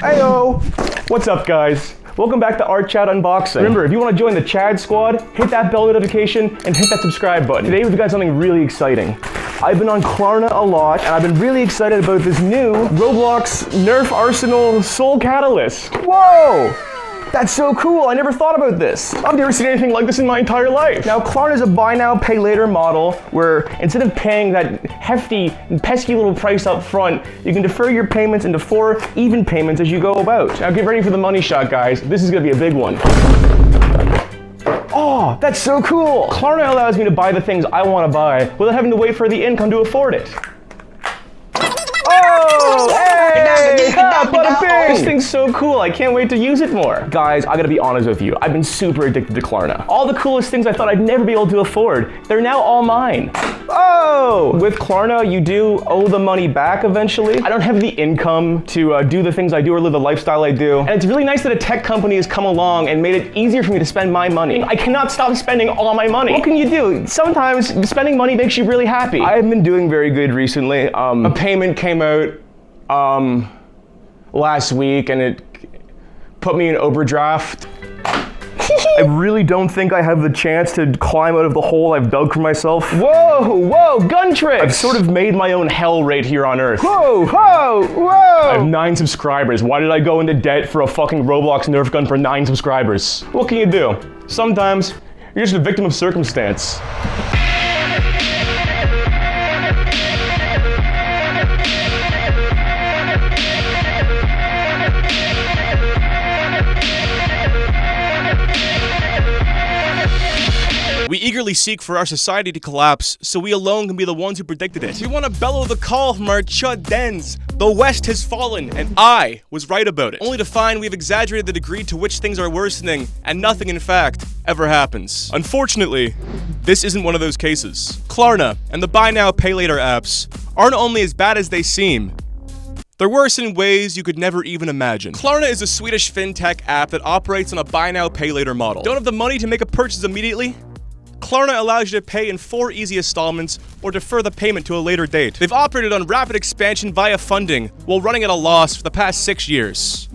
Heyo! What's up, guys? Welcome back to our Chad Unboxing. Remember, if you want to join the Chad squad, hit that bell notification and hit that subscribe button. Today we've got something really exciting. I've been on Klarna a lot, and I've been really excited about this new Roblox Nerf Arsenal Soul Catalyst. Whoa! That's so cool, I never thought about this. I've never seen anything like this in my entire life. Now, Klarna is a buy now, pay later model where instead of paying that hefty and pesky little price up front, you can defer your payments into 4 even payments as you go about. Now get ready for the money shot, guys. This is gonna be a big one. Oh, that's so cool. Klarna allows me to buy the things I wanna buy without having to wait for the income to afford it. Oh, hey! Bada bing! This thing's so cool, I can't wait to use it more. Guys, I gotta be honest with you, I've been super addicted to Klarna. All the coolest things I thought I'd never be able to afford, they're now all mine. Oh! With Klarna, you do owe the money back eventually. I don't have the income to do the things I do or live the lifestyle I do. And it's really nice that a tech company has come along and made it easier for me to spend my money. I cannot stop spending all my money. What can you do? Sometimes spending money makes you really happy. I haven't been doing very good recently. A payment came out last week and it put me in overdraft. I really don't think I have the chance to climb out of the hole I've dug for myself. Whoa, gun tricks! I've sort of made my own hell right here on Earth. Whoa! I have 9 subscribers. Why did I go into debt for a fucking Roblox Nerf gun for 9 subscribers? What can you do? Sometimes, you're just a victim of circumstance. We eagerly seek for our society to collapse, so we alone can be the ones who predicted it. We want to bellow the call from our chud dens. The West has fallen, and I was right about it. Only to find we've exaggerated the degree to which things are worsening, and nothing, in fact, ever happens. Unfortunately, this isn't one of those cases. Klarna and the buy now, pay later apps aren't only as bad as they seem, they're worse in ways you could never even imagine. Klarna is a Swedish fintech app that operates on a buy now, pay later model. Don't have the money to make a purchase immediately? Klarna allows you to pay in 4 easy installments or defer the payment to a later date. They've operated on rapid expansion via funding while running at a loss for the past 6 years.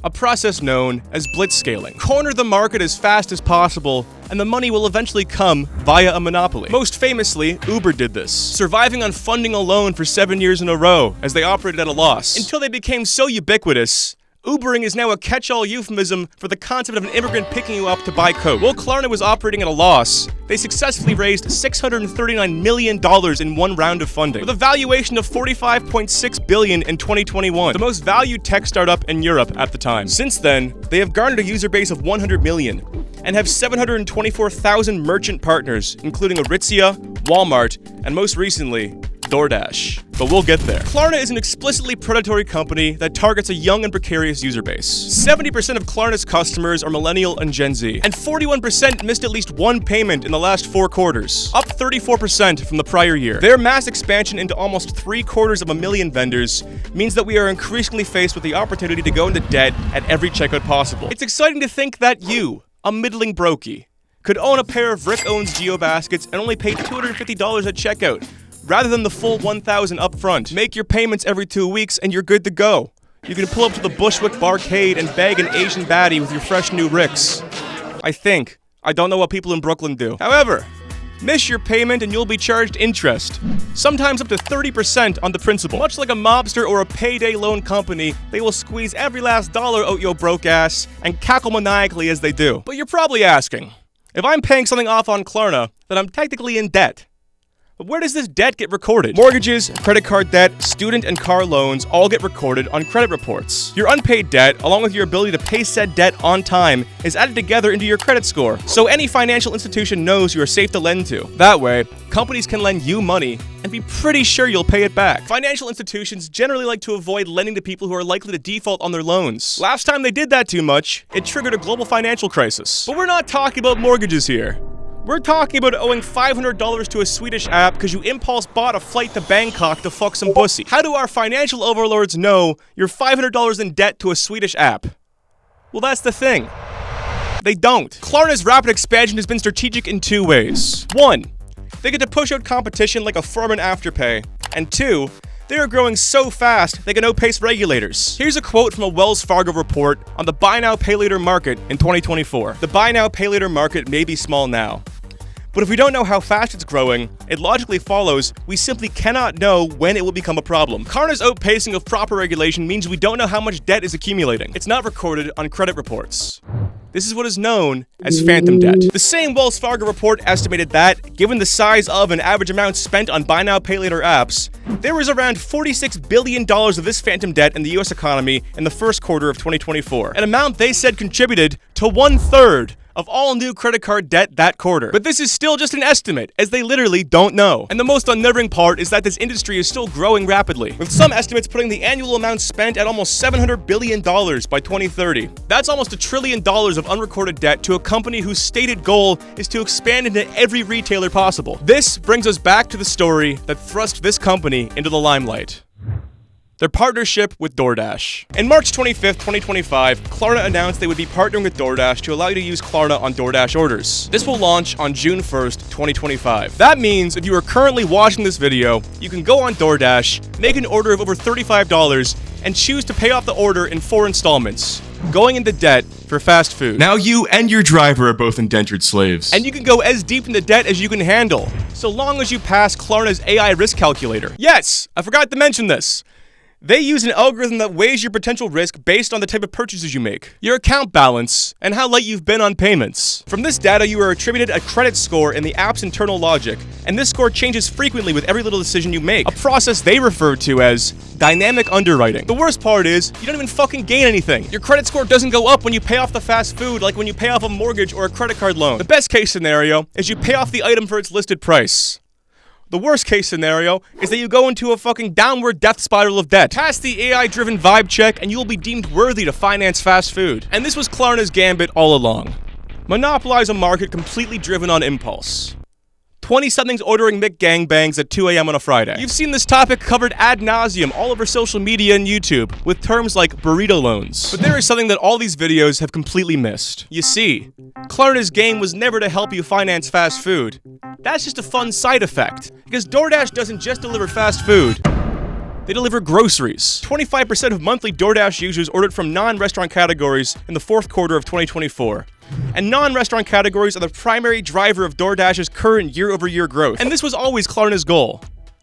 A process known as blitzscaling. Corner the market as fast as possible, and the money will eventually come via a monopoly. Most famously, Uber did this, surviving on funding alone for 7 years in a row as they operated at a loss. Until they became so ubiquitous, Ubering is now a catch-all euphemism for the concept of an immigrant picking you up to buy coke. While Klarna was operating at a loss, they successfully raised $639 million in one round of funding, with a valuation of $45.6 billion in 2021, the most valued tech startup in Europe at the time. Since then, they have garnered a user base of 100 million and have 724,000 merchant partners, including Aritzia, Walmart, and most recently, DoorDash. But we'll get there. Klarna is an explicitly predatory company that targets a young and precarious user base. 70% of Klarna's customers are millennial and Gen Z, and 41% missed at least one payment in the last 4 quarters, up 34% from the prior year. Their mass expansion into almost 750,000 vendors means that we are increasingly faced with the opportunity to go into debt at every checkout possible. It's exciting to think that you, a middling brokey, could own a pair of Rick Owens Geo baskets and only pay $250 at checkout, rather than the full $1,000 up front. Make your payments every 2 weeks and you're good to go. You can pull up to the Bushwick Barcade and bag an Asian baddie with your fresh new Ricks. I think. I don't know what people in Brooklyn do. However, miss your payment and you'll be charged interest, sometimes up to 30% on the principal. Much like a mobster or a payday loan company, they will squeeze every last dollar out your broke ass and cackle maniacally as they do. But you're probably asking, if I'm paying something off on Klarna, then I'm technically in debt. But where does this debt get recorded? Mortgages, credit card debt, student and car loans all get recorded on credit reports. Your unpaid debt, along with your ability to pay said debt on time, is added together into your credit score, so any financial institution knows you are safe to lend to. That way, companies can lend you money and be pretty sure you'll pay it back. Financial institutions generally like to avoid lending to people who are likely to default on their loans. Last time they did that too much, it triggered a global financial crisis. But we're not talking about mortgages here. We're talking about owing $500 to a Swedish app because you impulse bought a flight to Bangkok to fuck some pussy. How do our financial overlords know you're $500 in debt to a Swedish app? Well, that's the thing. They don't. Klarna's rapid expansion has been strategic in 2 ways. 1, they get to push out competition like Affirm and Afterpay. And 2, They are growing so fast, they can outpace regulators. Here's a quote from a Wells Fargo report on the buy now, pay later market in 2024. The buy now, pay later market may be small now, but if we don't know how fast it's growing, it logically follows we simply cannot know when it will become a problem. Klarna's outpacing of proper regulation means we don't know how much debt is accumulating. It's not recorded on credit reports. This is what is known as phantom debt. The same Wells Fargo report estimated that, given the size of and average amount spent on buy now, pay later apps, there was around $46 billion of this phantom debt in the US economy in the first quarter of 2024, an amount they said contributed to 1/3 of all new credit card debt that quarter. But this is still just an estimate, as they literally don't know. And the most unnerving part is that this industry is still growing rapidly, with some estimates putting the annual amount spent at almost $700 billion by 2030. That's almost $1 trillion of unrecorded debt to a company whose stated goal is to expand into every retailer possible. This brings us back to the story that thrust this company into the limelight: their partnership with DoorDash. In March 25th, 2025, Klarna announced they would be partnering with DoorDash to allow you to use Klarna on DoorDash orders. This will launch on June 1st, 2025. That means if you are currently watching this video, you can go on DoorDash, make an order of over $35, and choose to pay off the order in 4 installments, going into debt for fast food. Now you and your driver are both indentured slaves. And you can go as deep into debt as you can handle, so long as you pass Klarna's AI risk calculator. Yes, I forgot to mention this. They use an algorithm that weighs your potential risk based on the type of purchases you make, your account balance, and how late you've been on payments. From this data, you are attributed a credit score in the app's internal logic, and this score changes frequently with every little decision you make, a process they refer to as dynamic underwriting. The worst part is, you don't even fucking gain anything. Your credit score doesn't go up when you pay off the fast food like when you pay off a mortgage or a credit card loan. The best case scenario is you pay off the item for its listed price. The worst case scenario is that you go into a fucking downward death spiral of debt. Pass the AI-driven vibe check and you will be deemed worthy to finance fast food. And this was Klarna's gambit all along. Monopolize a market completely driven on impulse. 20-somethings ordering McGangbangs at 2 a.m. on a Friday. You've seen this topic covered ad nauseum all over social media and YouTube, with terms like burrito loans. But there is something that all these videos have completely missed. You see, Klarna's game was never to help you finance fast food. That's just a fun side effect, because DoorDash doesn't just deliver fast food, they deliver groceries. 25% of monthly DoorDash users ordered from non-restaurant categories in the fourth quarter of 2024. And non-restaurant categories are the primary driver of DoorDash's current year-over-year growth. And this was always Klarna's goal: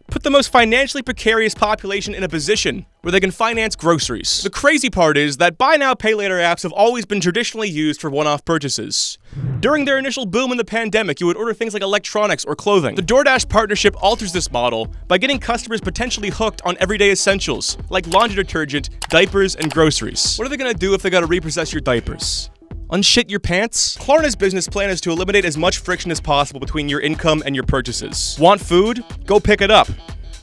put the most financially precarious population in a position where they can finance groceries. The crazy part is that buy now, pay later apps have always been traditionally used for one-off purchases. During their initial boom in the pandemic, you would order things like electronics or clothing. The DoorDash partnership alters this model by getting customers potentially hooked on everyday essentials, like laundry detergent, diapers, and groceries. What are they gonna do if they gotta repossess your diapers? Unshit your pants? Klarna's business plan is to eliminate as much friction as possible between your income and your purchases. Want food? Go pick it up.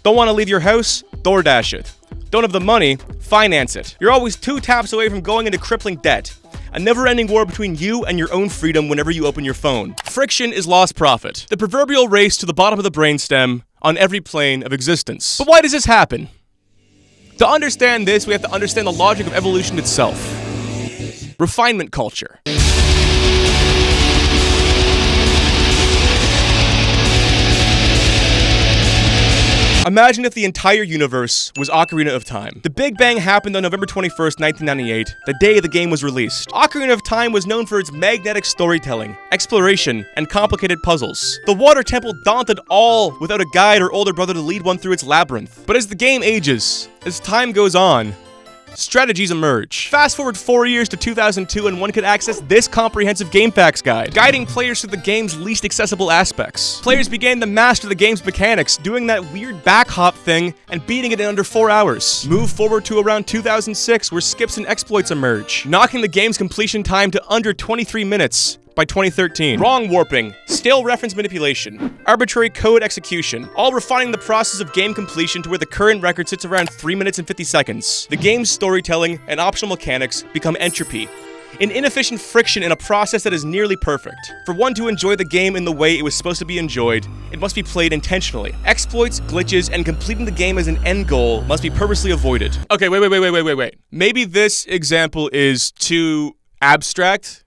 Don't want to leave your house? DoorDash it. Don't have the money? Finance it. You're always 2 taps away from going into crippling debt. A never-ending war between you and your own freedom whenever you open your phone. Friction is lost profit. The proverbial race to the bottom of the brainstem on every plane of existence. But why does this happen? To understand this, we have to understand the logic of evolution itself. Refinement culture. Imagine if the entire universe was Ocarina of Time. The Big Bang happened on November 21st, 1998, the day the game was released. Ocarina of Time was known for its magnetic storytelling, exploration, and complicated puzzles. The Water Temple daunted all without a guide or older brother to lead one through its labyrinth. But as the game ages, as time goes on, strategies emerge. Fast forward 4 years to 2002 and one could access this comprehensive game facts guide, guiding players through the game's least accessible aspects. Players began to master the game's mechanics, doing that weird back hop thing and beating it in under 4 hours. Move forward to around 2006 where skips and exploits emerge, knocking the game's completion time to under 23 minutes. By 2013, wrong warping, stale reference manipulation, arbitrary code execution, all refining the process of game completion to where the current record sits around 3 minutes and 50 seconds. The game's storytelling and optional mechanics become entropy, an inefficient friction in a process that is nearly perfect. For one to enjoy the game in the way it was supposed to be enjoyed, it must be played intentionally. Exploits, glitches, and completing the game as an end goal must be purposely avoided. Okay, wait. Maybe this example is too abstract,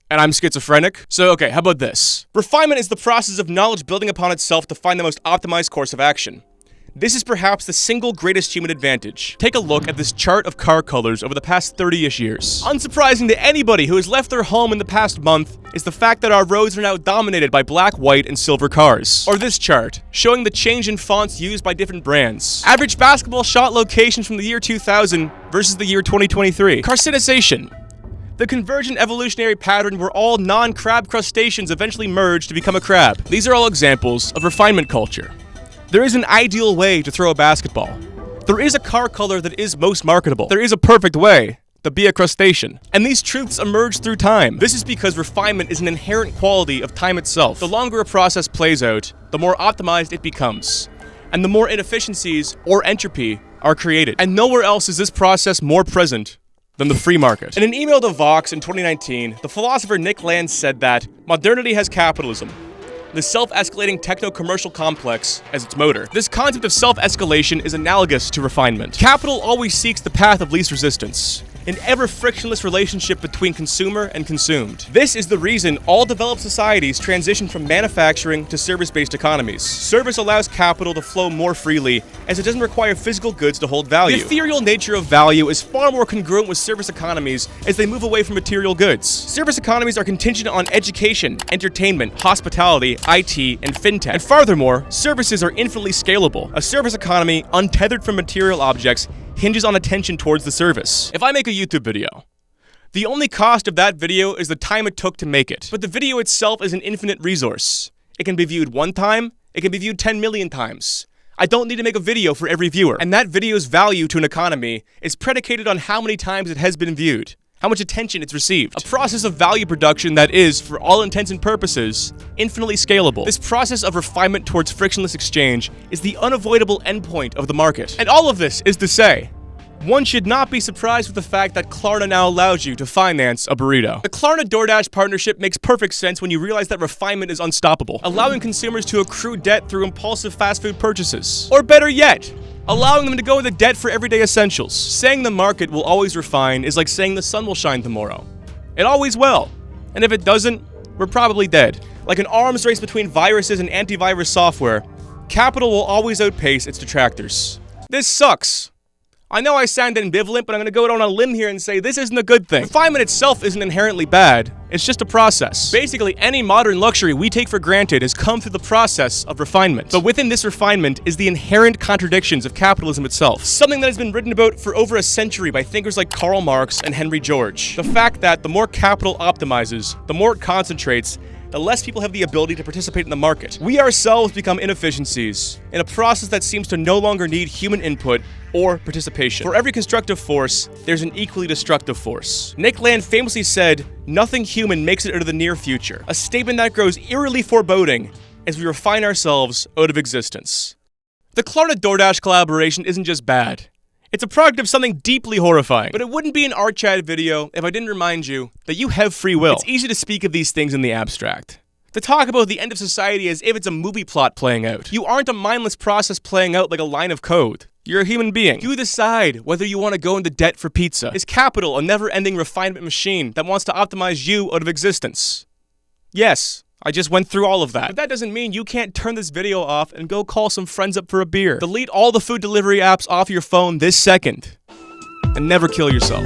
and I'm schizophrenic. So okay, how about this? Refinement is the process of knowledge building upon itself to find the most optimized course of action. This is perhaps the single greatest human advantage. Take a look at this chart of car colors over the past 30-ish years. Unsurprising to anybody who has left their home in the past month is the fact that our roads are now dominated by black, white, and silver cars. Or this chart, showing the change in fonts used by different brands. Average basketball shot locations from the year 2000 versus the year 2023. Carcinization. The convergent evolutionary pattern where all non-crab crustaceans eventually merge to become a crab. These are all examples of refinement culture. There is an ideal way to throw a basketball. There is a car color that is most marketable. There is a perfect way to be a crustacean. And these truths emerge through time. This is because refinement is an inherent quality of time itself. The longer a process plays out, the more optimized it becomes. And the more inefficiencies or entropy are created. And nowhere else is this process more present than the free market. In an email to Vox in 2019, the philosopher Nick Land said that modernity has capitalism, the self-escalating techno-commercial complex, as its motor. This concept of self-escalation is analogous to refinement. Capital always seeks the path of least resistance, an ever-frictionless relationship between consumer and consumed. This is the reason all developed societies transition from manufacturing to service-based economies. Service allows capital to flow more freely, as it doesn't require physical goods to hold value. The ethereal nature of value is far more congruent with service economies as they move away from material goods. Service economies are contingent on education, entertainment, hospitality, IT, and fintech. And furthermore, services are infinitely scalable. A service economy, untethered from material objects, hinges on attention towards the service. If I make a YouTube video, the only cost of that video is the time it took to make it. But the video itself is an infinite resource. It can be viewed one time, it can be viewed 10 million times. I don't need to make a video for every viewer. And that video's value to an economy is predicated on how many times it has been viewed, how much attention it's received. A process of value production that is, for all intents and purposes, infinitely scalable. This process of refinement towards frictionless exchange is the unavoidable endpoint of the market. And all of this is to say, one should not be surprised with the fact that Klarna now allows you to finance a burrito. The Klarna-DoorDash partnership makes perfect sense when you realize that refinement is unstoppable, allowing consumers to accrue debt through impulsive fast food purchases. Or better yet, allowing them to go into debt for everyday essentials. Saying the market will always refine is like saying the sun will shine tomorrow. It always will. And if it doesn't, we're probably dead. Like an arms race between viruses and antivirus software, capital will always outpace its detractors. This sucks. I know I sound ambivalent, but I'm gonna go out on a limb here and say this isn't a good thing. Refinement itself isn't inherently bad, it's just a process. Basically, any modern luxury we take for granted has come through the process of refinement. But within this refinement is the inherent contradictions of capitalism itself. Something that has been written about for over a century by thinkers like Karl Marx and Henry George. The fact that the more capital optimizes, the more it concentrates, the less people have the ability to participate in the market. We ourselves become inefficiencies in a process that seems to no longer need human input or participation. For every constructive force, there's an equally destructive force. Nick Land famously said, "Nothing human makes it out of the near future," a statement that grows eerily foreboding as we refine ourselves out of existence. The Klarna-DoorDash collaboration isn't just bad. It's a product of something deeply horrifying. But it wouldn't be an art chat video if I didn't remind you that you have free will. It's easy to speak of these things in the abstract, to talk about the end of society as if it's a movie plot playing out. You aren't a mindless process playing out like a line of code. You're a human being. You decide whether you want to go into debt for pizza. Is capital a never-ending refinement machine that wants to optimize you out of existence? Yes. I just went through all of that. But that doesn't mean you can't turn this video off and go call some friends up for a beer. Delete all the food delivery apps off your phone this second. And never kill yourself.